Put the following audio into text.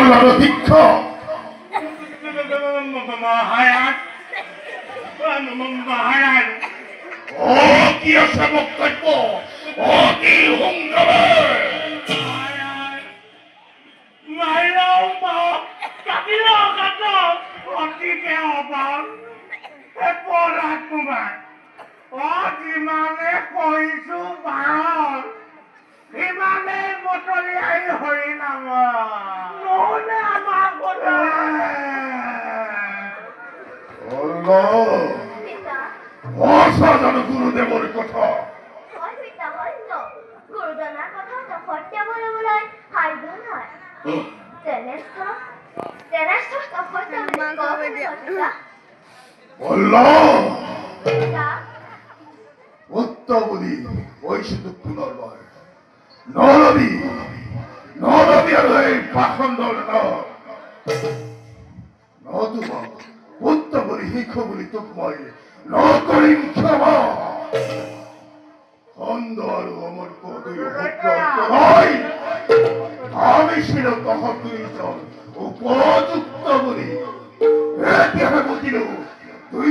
বললাম দীক্ষ মহাৰাজ মহাৰাজ ও কি আছে বক্তব্য ও কি হুঙ্গামে যিমানে কৈছো বাৰ সিমানে মতলিয়াই হৰি নাম নহলে আমাৰ অসাধাৰণ গুৰুদেবৰ কথা গুৰুজনাৰ কথা সত্য বলিবলৈ সাৰ্জুন হয় উত্তমী ওই শুধু পুনর্বার নরবি নরবি আর এই পাখন্দ নতুবা উত্তমী হিখ বলি তোমায় নকরিম ক্ষমা খন্দ আর অমর কদই নয় আমি ছিল তখন দুইজন উপযুক্ত বলি এতে বুঝিল তুই